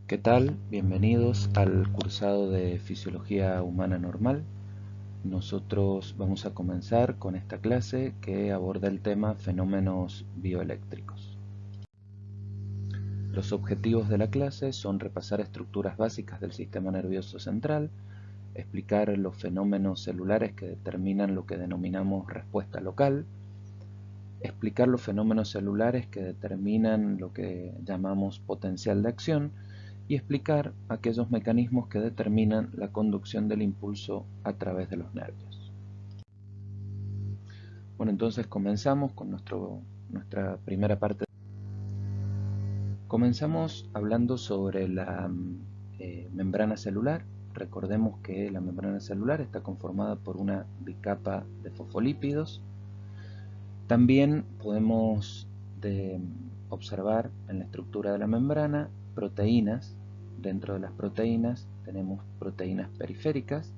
¿Qué tal? Bienvenidos al cursado de Fisiología Humana Normal. Nosotros vamos a comenzar con esta clase que aborda el tema fenómenos bioeléctricos. Los objetivos de la clase son repasar estructuras básicas del sistema nervioso central, explicar los fenómenos celulares que determinan lo que denominamos respuesta local, explicar los fenómenos celulares que determinan lo que llamamos potencial de acción, y explicar aquellos mecanismos que determinan la conducción del impulso a través de los nervios. Bueno, entonces comenzamos con nuestra primera parte. Comenzamos hablando sobre la membrana celular. Recordemos que la membrana celular está conformada por una bicapa de fosfolípidos. También podemos observar en la estructura de la membrana proteínas. Dentro de las proteínas tenemos proteínas periféricas,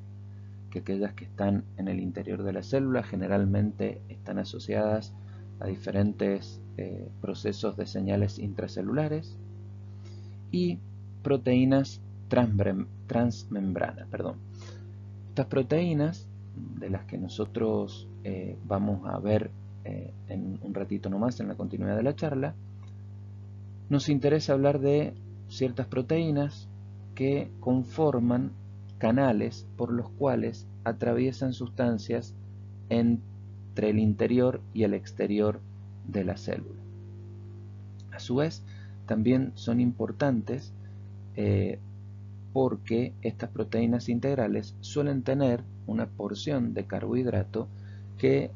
que aquellas que están en el interior de la célula generalmente están asociadas a diferentes procesos de señales intracelulares, y proteínas transmembrana. Estas proteínas, de las que nosotros vamos a ver en un ratito nomás en la continuidad de la charla, nos interesa hablar de ciertas proteínas que conforman canales por los cuales atraviesan sustancias entre el interior y el exterior de la célula. A su vez, también son importantes porque estas proteínas integrales suelen tener una porción de carbohidrato que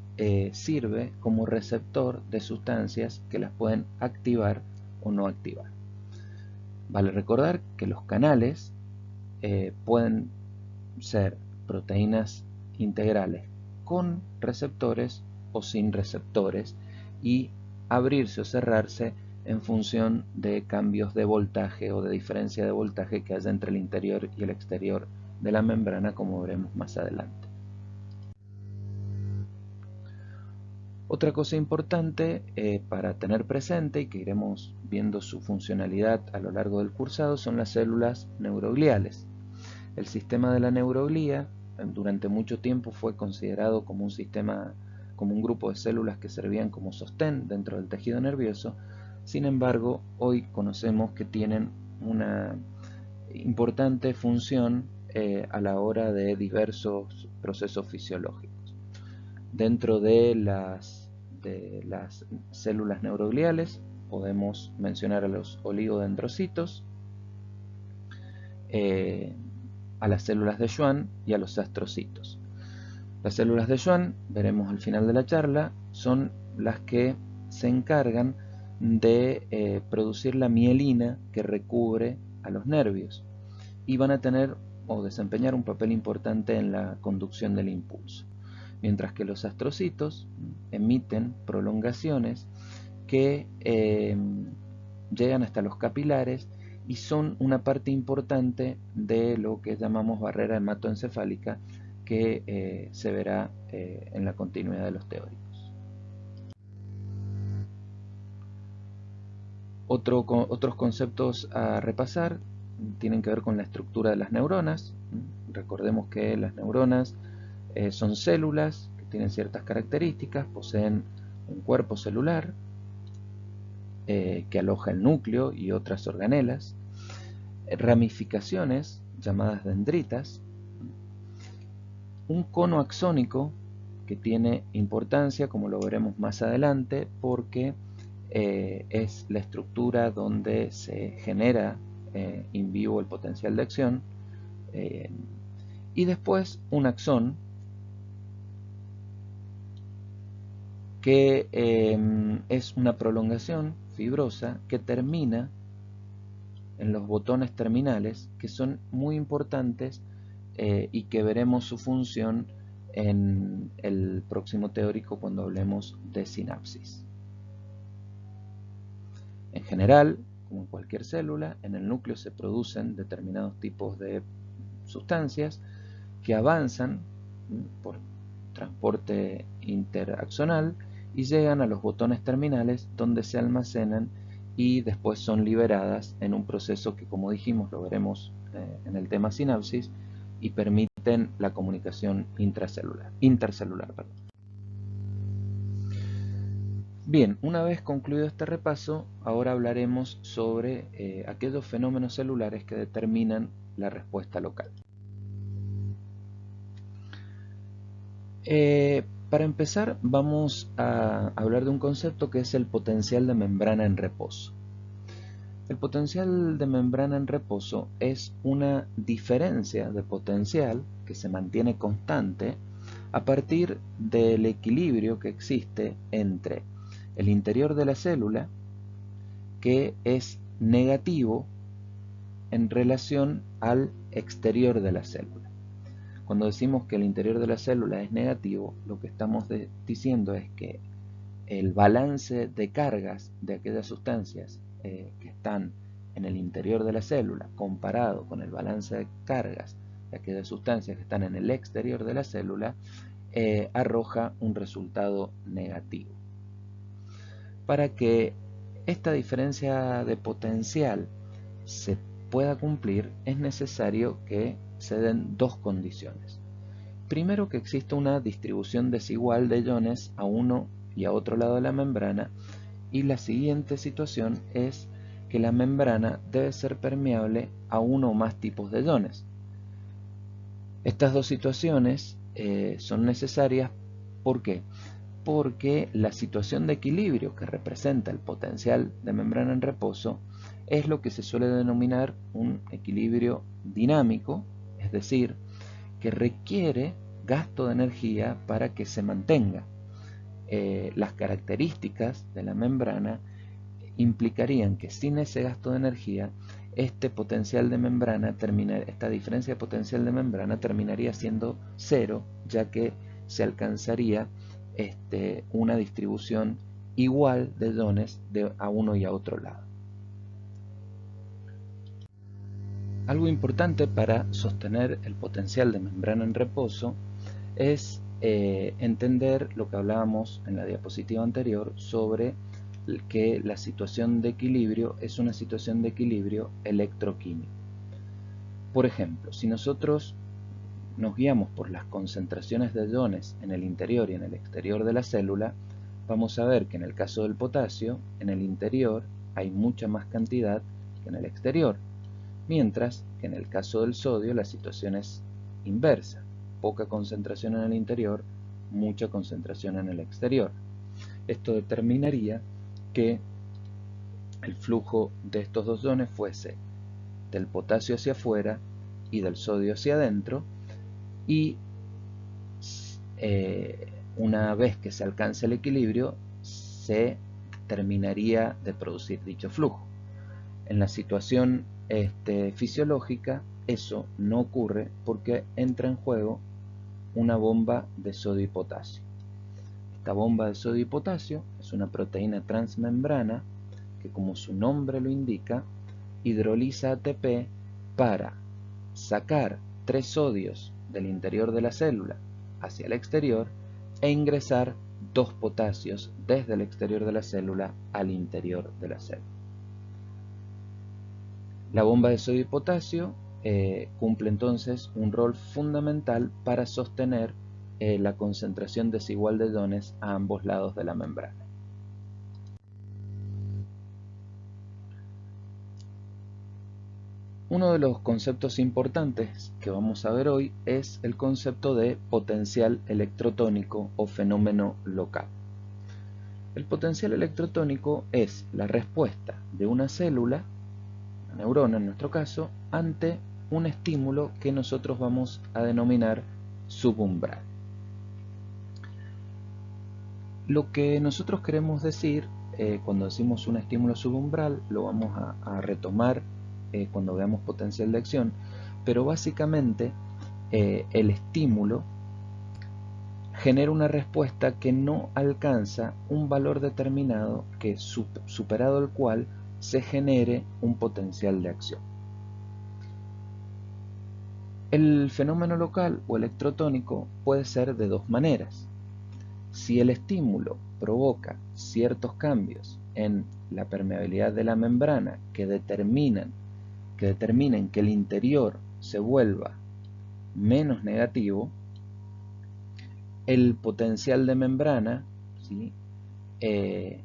sirve como receptor de sustancias que las pueden activar o no activar. Vale recordar que los canales pueden ser proteínas integrales con receptores o sin receptores, y abrirse o cerrarse en función de cambios de voltaje o de diferencia de voltaje que haya entre el interior y el exterior de la membrana, como veremos más adelante. Otra cosa importante para tener presente, y que iremos viendo su funcionalidad a lo largo del cursado, son las células neurogliales. El sistema de la neuroglía durante mucho tiempo fue considerado como un grupo de células que servían como sostén dentro del tejido nervioso. Sin embargo, hoy conocemos que tienen una importante función a la hora de diversos procesos fisiológicos. Dentro de las células neurogliales podemos mencionar a los oligodendrocitos, a las células de Schwann y a los astrocitos. Las células de Schwann, veremos al final de la charla, son las que se encargan de producir la mielina que recubre a los nervios, y van a tener o desempeñar un papel importante en la conducción del impulso, mientras que los astrocitos emiten prolongaciones que llegan hasta los capilares y son una parte importante de lo que llamamos barrera hematoencefálica, que se verá en la continuidad de los teóricos. Otros conceptos a repasar tienen que ver con la estructura de las neuronas. Recordemos que las neuronas son células que tienen ciertas características, poseen un cuerpo celular que aloja el núcleo y otras organelas, ramificaciones llamadas dendritas, un cono axónico que tiene importancia, como lo veremos más adelante, porque es la estructura donde se genera in vivo el potencial de acción, y después un axón que es una prolongación fibrosa que termina en los botones terminales, que son muy importantes y que veremos su función en el próximo teórico cuando hablemos de sinapsis. En general, como en cualquier célula, en el núcleo se producen determinados tipos de sustancias que avanzan por transporte interaxonal y llegan a los botones terminales, donde se almacenan y después son liberadas en un proceso que, como dijimos, lo veremos en el tema sinapsis, y permiten la comunicación intercelular. Bien, una vez concluido este repaso, ahora hablaremos sobre aquellos fenómenos celulares que determinan la respuesta local. Para empezar, vamos a hablar de un concepto que es el potencial de membrana en reposo. El potencial de membrana en reposo es una diferencia de potencial que se mantiene constante a partir del equilibrio que existe entre el interior de la célula, que es negativo en relación al exterior de la célula. Cuando decimos que el interior de la célula es negativo, lo que estamos diciendo es que el balance de cargas de aquellas sustancias que están en el interior de la célula comparado con el balance de cargas de aquellas sustancias que están en el exterior de la célula arroja un resultado negativo. Para que esta diferencia de potencial se pueda cumplir, es necesario que se den dos condiciones. Primero, que exista una distribución desigual de iones a uno y a otro lado de la membrana, y la siguiente situación es que la membrana debe ser permeable a uno o más tipos de iones. Estas dos situaciones son necesarias. ¿Por qué? Porque la situación de equilibrio que representa el potencial de membrana en reposo es lo que se suele denominar un equilibrio dinámico, es decir, que requiere gasto de energía para que se mantenga. Las características de la membrana implicarían que sin ese gasto de energía, esta diferencia de potencial de membrana terminaría siendo cero, ya que se alcanzaría una distribución igual de iones a uno y a otro lado. Algo importante para sostener el potencial de membrana en reposo es entender lo que hablábamos en la diapositiva anterior sobre que la situación de equilibrio es una situación de equilibrio electroquímico. Por ejemplo, si nosotros nos guiamos por las concentraciones de iones en el interior y en el exterior de la célula, vamos a ver que en el caso del potasio, en el interior hay mucha más cantidad que en el exterior, mientras que en el caso del sodio la situación es inversa: poca concentración en el interior, mucha concentración en el exterior. Esto determinaría que el flujo de estos dos iones fuese del potasio hacia afuera y del sodio hacia adentro, y una vez que se alcance el equilibrio se terminaría de producir dicho flujo. En la situación fisiológica eso no ocurre porque entra en juego una bomba de sodio y potasio. Esta bomba de sodio y potasio es una proteína transmembrana que, como su nombre lo indica, hidroliza ATP para sacar 3 sodios del interior de la célula hacia el exterior e ingresar 2 potasios desde el exterior de la célula al interior de la célula. La bomba de sodio y potasio cumple entonces un rol fundamental para sostener la concentración desigual de iones a ambos lados de la membrana. Uno de los conceptos importantes que vamos a ver hoy es el concepto de potencial electrotónico o fenómeno local. El potencial electrotónico es la respuesta de una célula, una neurona en nuestro caso, ante un estímulo que nosotros vamos a denominar subumbral. Lo que nosotros queremos decir cuando decimos un estímulo subumbral lo vamos a retomar cuando veamos potencial de acción, pero básicamente el estímulo genera una respuesta que no alcanza un valor determinado, que superado el cual se genere un potencial de acción. El fenómeno local o electrotónico puede ser de dos maneras. Si el estímulo provoca ciertos cambios en la permeabilidad de la membrana que determinen que el interior se vuelva menos negativo, el potencial de membrana, ¿sí?,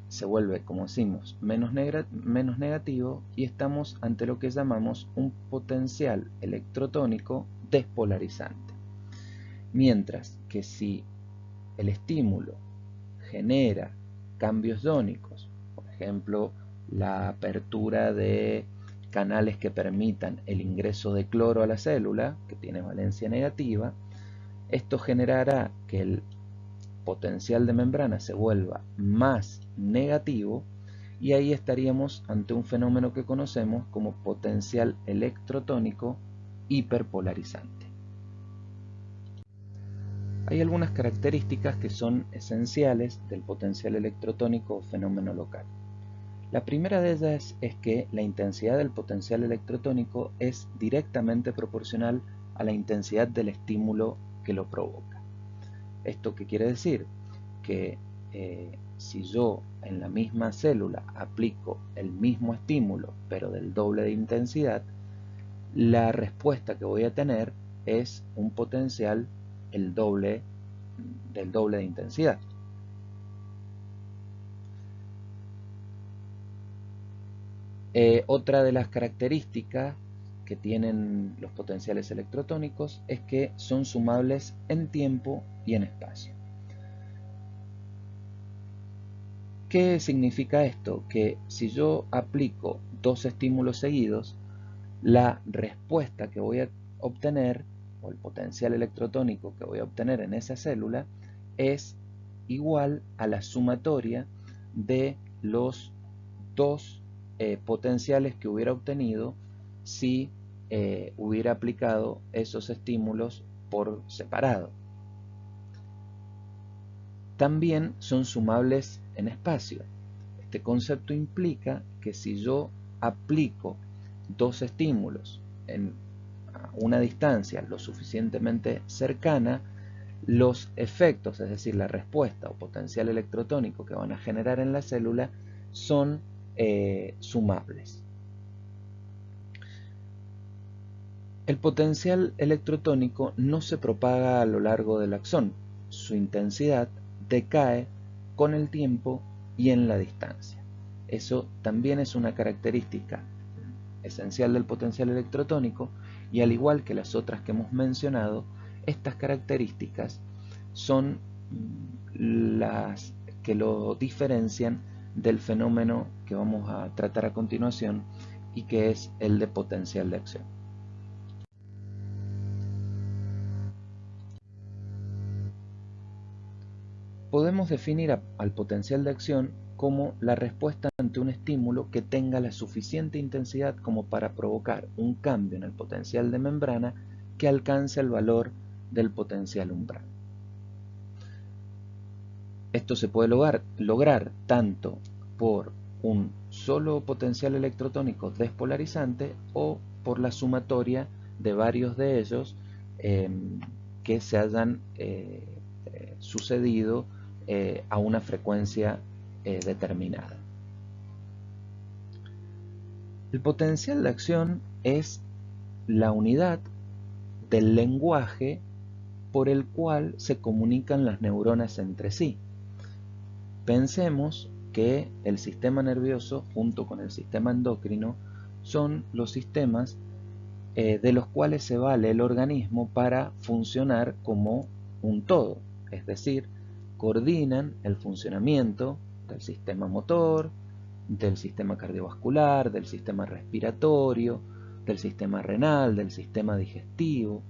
se vuelve, como decimos, menos negativo, y estamos ante lo que llamamos un potencial electrotónico despolarizante. Mientras que si el estímulo genera cambios iónicos, por ejemplo, la apertura de canales que permitan el ingreso de cloro a la célula, que tiene valencia negativa, esto generará que el potencial de membrana se vuelva más negativo, y ahí estaríamos ante un fenómeno que conocemos como potencial electrotónico hiperpolarizante. Hay algunas características que son esenciales del potencial electrotónico o fenómeno local. La primera de ellas es que la intensidad del potencial electrotónico es directamente proporcional a la intensidad del estímulo que lo provoca. ¿Esto qué quiere decir? Que si yo en la misma célula aplico el mismo estímulo pero del doble de intensidad, la respuesta que voy a tener es un potencial del doble de intensidad. Otra de las características que tienen los potenciales electrotónicos es que son sumables en tiempo y en espacio. ¿Qué significa esto? Que si yo aplico dos estímulos seguidos, la respuesta que voy a obtener, o el potencial electrotónico que voy a obtener en esa célula, es igual a la sumatoria de los dos potenciales que hubiera obtenido si hubiera aplicado esos estímulos por separado. También son sumables en espacio. Este concepto implica que si yo aplico dos estímulos en una distancia lo suficientemente cercana, los efectos, es decir, la respuesta o potencial electrotónico que van a generar en la célula, son sumables. El potencial electrotónico no se propaga a lo largo del axón. Su intensidad decae con el tiempo y en la distancia. Eso también es una característica esencial del potencial electrotónico, y al igual que las otras que hemos mencionado, estas características son las que lo diferencian del fenómeno que vamos a tratar a continuación, y que es el de potencial de acción. Podemos definir al potencial de acción como la respuesta ante un estímulo que tenga la suficiente intensidad como para provocar un cambio en el potencial de membrana que alcance el valor del potencial umbral. Esto se puede lograr tanto por un solo potencial electrotónico despolarizante o por la sumatoria de varios de ellos que se hayan sucedido a una frecuencia determinada. El potencial de acción es la unidad del lenguaje por el cual se comunican las neuronas entre sí. Pensemos que el sistema nervioso junto con el sistema endocrino son los sistemas de los cuales se vale el organismo para funcionar como un todo, es decir, coordinan el funcionamiento del sistema motor, del sistema cardiovascular, del sistema respiratorio, del sistema renal, del sistema digestivo.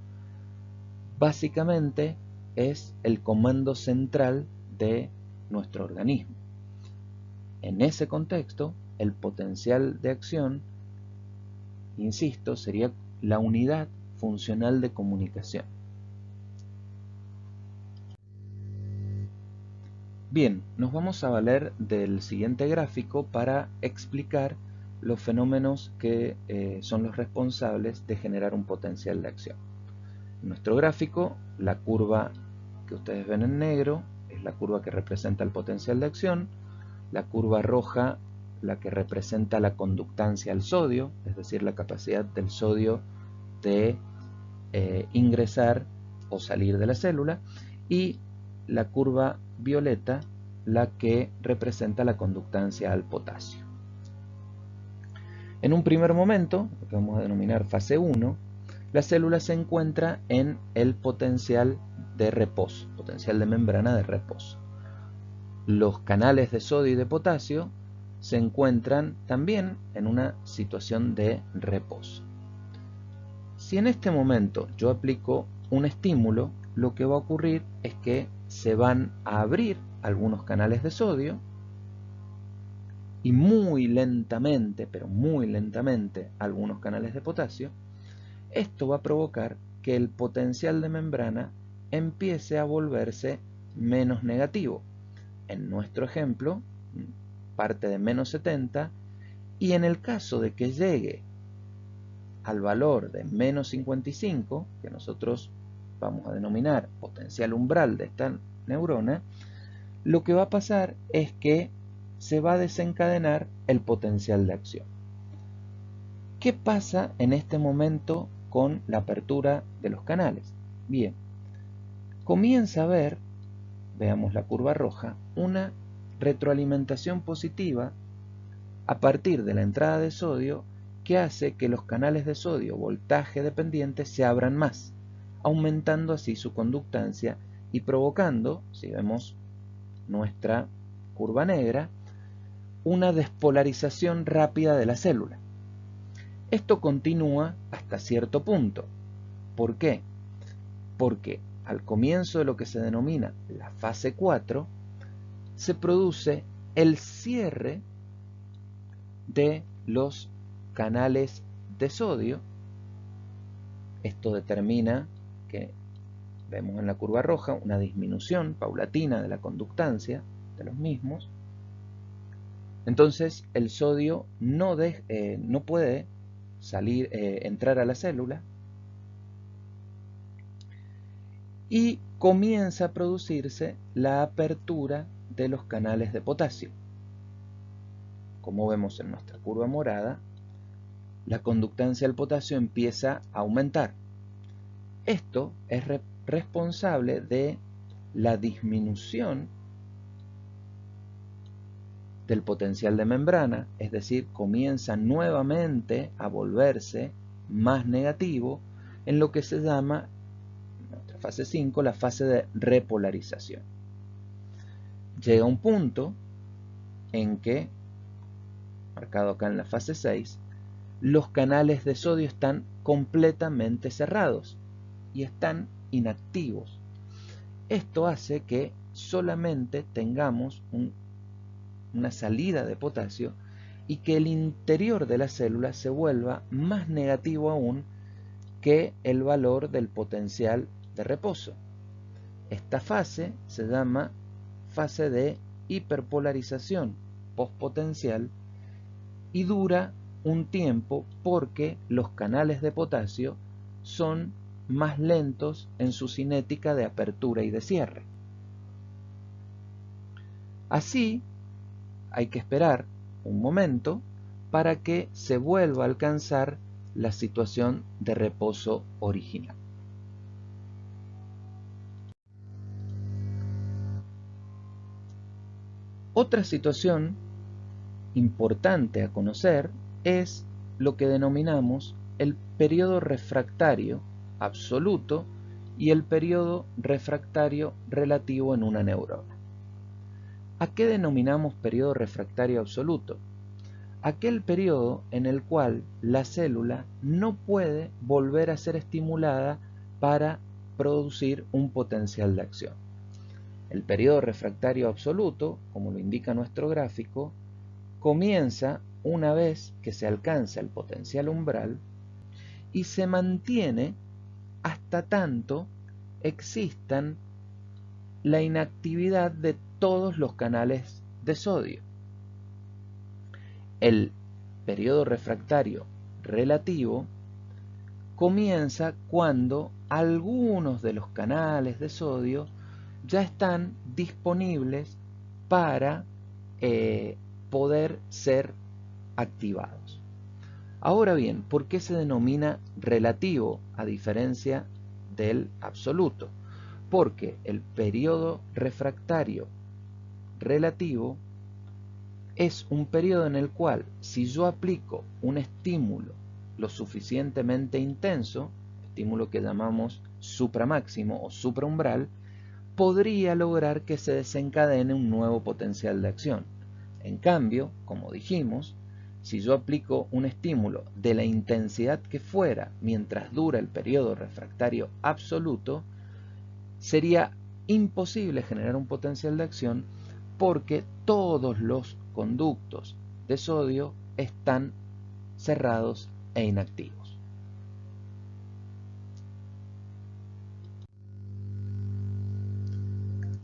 Básicamente es el comando central de nuestro organismo. En ese contexto, el potencial de acción, insisto, sería la unidad funcional de comunicación. Bien, nos vamos a valer del siguiente gráfico para explicar los fenómenos que son los responsables de generar un potencial de acción. En nuestro gráfico, la curva que ustedes ven en negro es la curva que representa el potencial de acción, la curva roja la que representa la conductancia al sodio, es decir, la capacidad del sodio de ingresar o salir de la célula, y la curva violeta, la que representa la conductancia al potasio. En un primer momento, lo que vamos a denominar fase 1, la célula se encuentra en el potencial de reposo, potencial de membrana de reposo. Los canales de sodio y de potasio se encuentran también en una situación de reposo. Si en este momento yo aplico un estímulo, lo que va a ocurrir es que se van a abrir algunos canales de sodio y muy lentamente, pero muy lentamente, algunos canales de potasio. Esto va a provocar que el potencial de membrana empiece a volverse menos negativo. En nuestro ejemplo, parte de menos 70, y en el caso de que llegue al valor de menos 55, que nosotros vamos a denominar potencial umbral de esta neurona, lo que va a pasar es que se va a desencadenar el potencial de acción. ¿Qué pasa en este momento con la apertura de los canales? Bien, comienza a haber, veamos la curva roja, una retroalimentación positiva a partir de la entrada de sodio que hace que los canales de sodio voltaje dependiente se abran más, aumentando así su conductancia y provocando, si vemos nuestra curva negra, una despolarización rápida de la célula. Esto continúa hasta cierto punto. ¿Por qué? Porque al comienzo de lo que se denomina la fase 4, se produce el cierre de los canales de sodio. Esto determina que vemos en la curva roja una disminución paulatina de la conductancia de los mismos. Entonces el sodio no puede entrar a la célula y comienza a producirse la apertura de los canales de potasio. Como vemos en nuestra curva morada, la conductancia al potasio empieza a aumentar. Esto es responsable de la disminución del potencial de membrana, es decir, comienza nuevamente a volverse más negativo en lo que se llama, en nuestra fase 5, la fase de repolarización. Llega un punto en que, marcado acá en la fase 6, los canales de sodio están completamente cerrados y están inactivos. Esto hace que solamente tengamos una salida de potasio y que el interior de la célula se vuelva más negativo aún que el valor del potencial de reposo. Esta fase se llama fase de hiperpolarización postpotencial y dura un tiempo porque los canales de potasio son más lentos en su cinética de apertura y de cierre. Así, hay que esperar un momento para que se vuelva a alcanzar la situación de reposo original. Otra situación importante a conocer es lo que denominamos el periodo refractario absoluto y el periodo refractario relativo en una neurona. ¿A qué denominamos periodo refractario absoluto? Aquel periodo en el cual la célula no puede volver a ser estimulada para producir un potencial de acción. El periodo refractario absoluto, como lo indica nuestro gráfico, comienza una vez que se alcanza el potencial umbral y se mantiene hasta tanto existan la inactividad de todos los canales de sodio. El periodo refractario relativo comienza cuando algunos de los canales de sodio ya están disponibles para poder ser activados. Ahora bien, ¿por qué se denomina relativo a diferencia del absoluto? Porque el periodo refractario relativo es un periodo en el cual, si yo aplico un estímulo lo suficientemente intenso, estímulo que llamamos supramáximo o supraumbral, podría lograr que se desencadene un nuevo potencial de acción. En cambio, como dijimos, si yo aplico un estímulo de la intensidad que fuera mientras dura el periodo refractario absoluto, sería imposible generar un potencial de acción porque todos los conductos de sodio están cerrados e inactivos.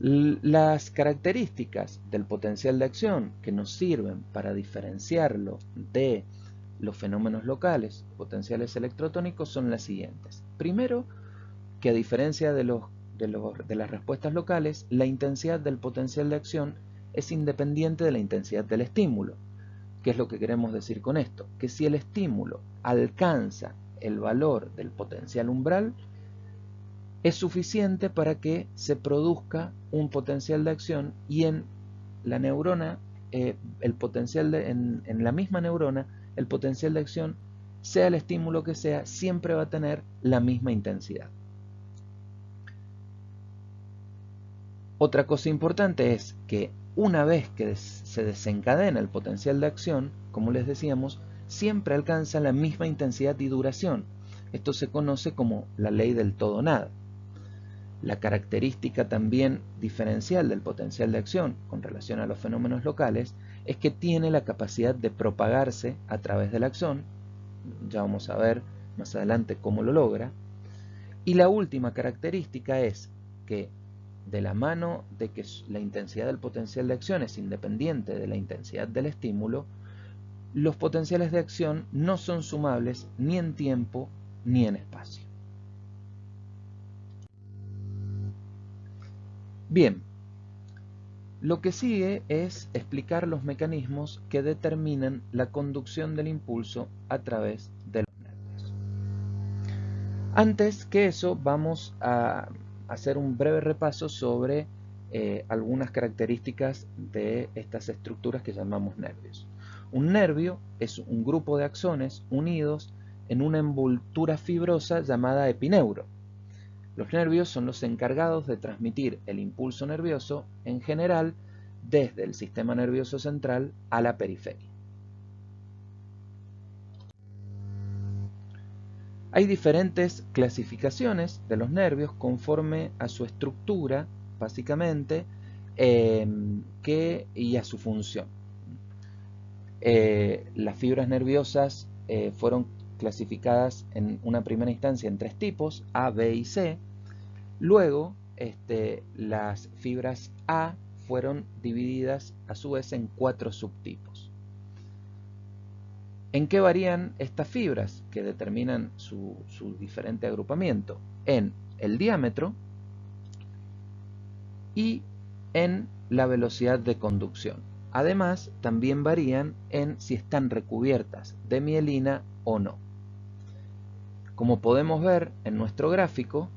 Las características del potencial de acción que nos sirven para diferenciarlo de los fenómenos locales, potenciales electrotónicos, son las siguientes. Primero, que a diferencia de las respuestas locales, la intensidad del potencial de acción es independiente de la intensidad del estímulo. ¿Qué es lo que queremos decir con esto? Que si el estímulo alcanza el valor del potencial umbral, es suficiente para que se produzca un potencial de acción y en la neurona, en la misma neurona, el potencial de acción, sea el estímulo que sea, siempre va a tener la misma intensidad. Otra cosa importante es que una vez que se desencadena el potencial de acción, como les decíamos, siempre alcanza la misma intensidad y duración. Esto se conoce como la ley del todo nada. La característica también diferencial del potencial de acción con relación a los fenómenos locales es que tiene la capacidad de propagarse a través del axón. Ya vamos a ver más adelante cómo lo logra. Y la última característica es que, de la mano de que la intensidad del potencial de acción es independiente de la intensidad del estímulo, los potenciales de acción no son sumables ni en tiempo ni en espacio. Bien, lo que sigue es explicar los mecanismos que determinan la conducción del impulso a través de los nervios. Antes que eso, vamos a hacer un breve repaso sobre algunas características de estas estructuras que llamamos nervios. Un nervio es un grupo de axones unidos en una envoltura fibrosa llamada epineuro. Los nervios son los encargados de transmitir el impulso nervioso, en general, desde el sistema nervioso central a la periferia. Hay diferentes clasificaciones de los nervios conforme a su estructura, básicamente, y a su función. Las fibras nerviosas fueron clasificadas en una primera instancia en 3 tipos, A, B y C. Luego, las fibras A fueron divididas a su vez en 4 subtipos. ¿En qué varían estas fibras que determinan su diferente agrupamiento? En el diámetro y en la velocidad de conducción. Además, también varían en si están recubiertas de mielina o no. Como podemos ver en nuestro gráfico,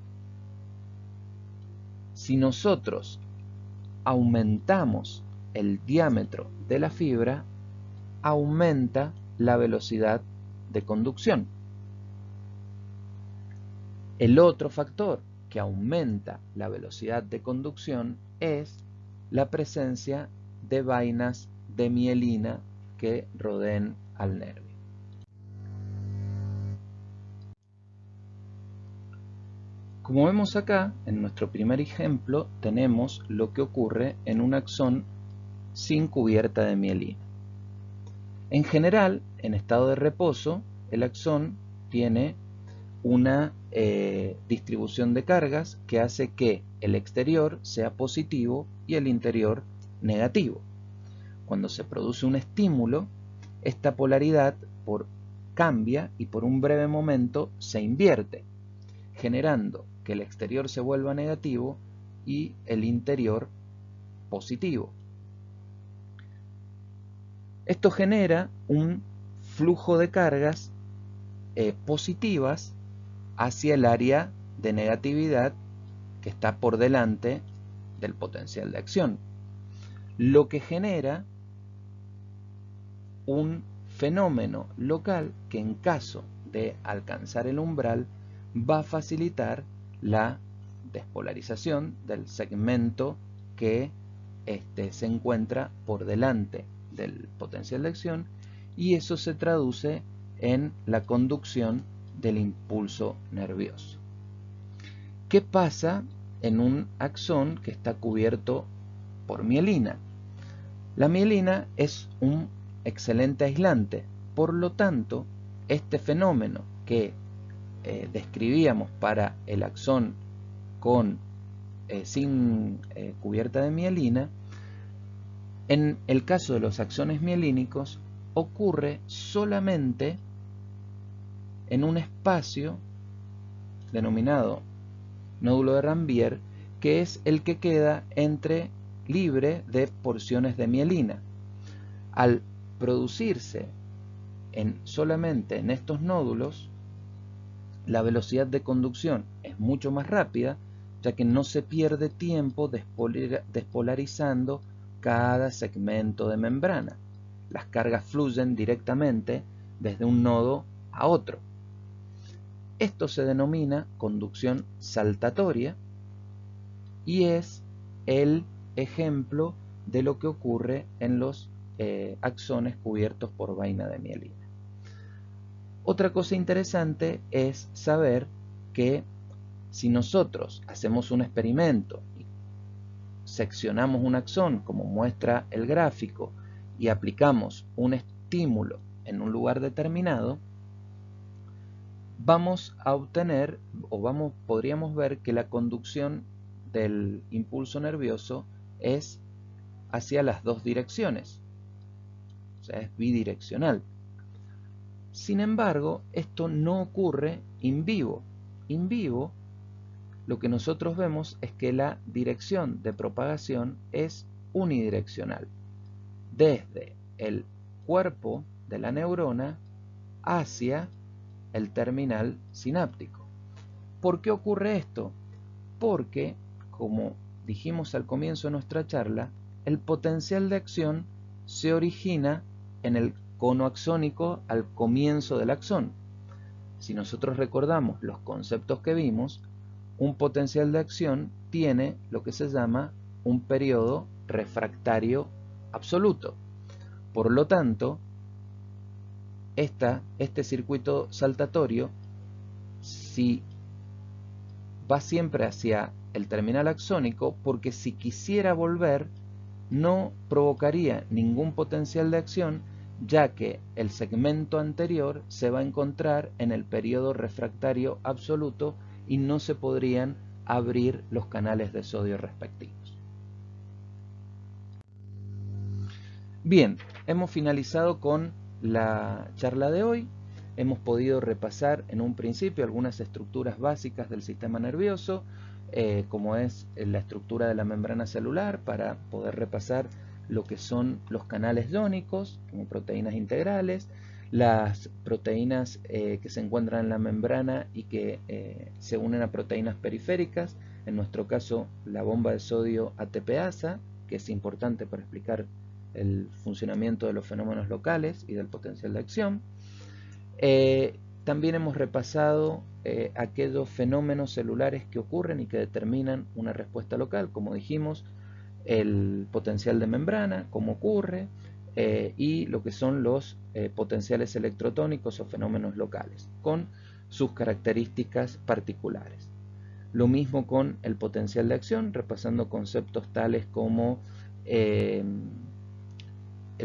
si nosotros aumentamos el diámetro de la fibra, aumenta la velocidad de conducción. El otro factor que aumenta la velocidad de conducción es la presencia de vainas de mielina que rodeen al nervio. Como vemos acá, en nuestro primer ejemplo, tenemos lo que ocurre en un axón sin cubierta de mielina. En general, en estado de reposo, el axón tiene una distribución de cargas que hace que el exterior sea positivo y el interior negativo. Cuando se produce un estímulo, esta polaridad cambia y por un breve momento se invierte, generando que el exterior se vuelva negativo y el interior positivo. Esto genera un flujo de cargas positivas hacia el área de negatividad que está por delante del potencial de acción, lo que genera un fenómeno local que, en caso de alcanzar el umbral, va a facilitar la despolarización del segmento que se encuentra por delante del potencial de acción, y eso se traduce en la conducción del impulso nervioso. ¿Qué pasa en un axón que está cubierto por mielina? La mielina es un excelente aislante, por lo tanto, este fenómeno que describíamos para el axón sin cubierta de mielina, en el caso de los axones mielínicos ocurre solamente en un espacio denominado nódulo de Rambier, que es el que queda libre de porciones de mielina. Al producirse solamente en estos nódulos, la velocidad de conducción es mucho más rápida, ya que no se pierde tiempo despolarizando cada segmento de membrana. Las cargas fluyen directamente desde un nodo a otro. Esto se denomina conducción saltatoria y es el ejemplo de lo que ocurre en los axones cubiertos por vaina de mielina. Otra cosa interesante es saber que si nosotros hacemos un experimento y seccionamos un axón, como muestra el gráfico, y aplicamos un estímulo en un lugar determinado, vamos a obtener, podríamos ver que la conducción del impulso nervioso es hacia las dos direcciones, o sea, es bidireccional. Sin embargo, esto no ocurre in vivo. In vivo, lo que nosotros vemos es que la dirección de propagación es unidireccional, desde el cuerpo de la neurona hacia el terminal sináptico. ¿Por qué ocurre esto? Porque, como dijimos al comienzo de nuestra charla, el potencial de acción se origina en el cono axónico al comienzo del axón. Si nosotros recordamos los conceptos que vimos, un potencial de acción tiene lo que se llama un periodo refractario absoluto. Por lo tanto, este circuito saltatorio, si va siempre hacia el terminal axónico, porque si quisiera volver, no provocaría ningún potencial de acción, ya que el segmento anterior se va a encontrar en el periodo refractario absoluto y no se podrían abrir los canales de sodio respectivos. Bien, hemos finalizado con la charla de hoy. Hemos podido repasar en un principio algunas estructuras básicas del sistema nervioso, como es la estructura de la membrana celular, para poder repasar lo que son los canales iónicos, como proteínas integrales, las proteínas que se encuentran en la membrana y que se unen a proteínas periféricas, en nuestro caso la bomba de sodio ATPasa, que es importante para explicar el funcionamiento de los fenómenos locales y del potencial de acción. También hemos repasado aquellos fenómenos celulares que ocurren y que determinan una respuesta local, como dijimos, el potencial de membrana, cómo ocurre, y lo que son los potenciales electrotónicos o fenómenos locales, con sus características particulares. Lo mismo con el potencial de acción, repasando conceptos tales como el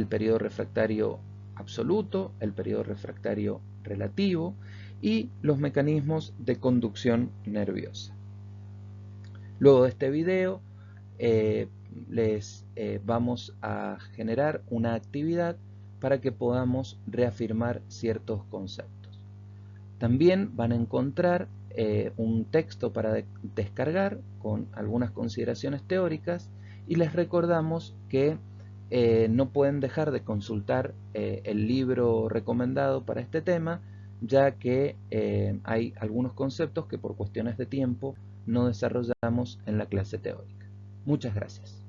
periodo refractario absoluto, el periodo refractario relativo y los mecanismos de conducción nerviosa. Luego de este video les vamos a generar una actividad para que podamos reafirmar ciertos conceptos. También van a encontrar un texto para descargar con algunas consideraciones teóricas, y les recordamos que no pueden dejar de consultar el libro recomendado para este tema, ya que hay algunos conceptos que por cuestiones de tiempo no desarrollamos en la clase teórica. Muchas gracias.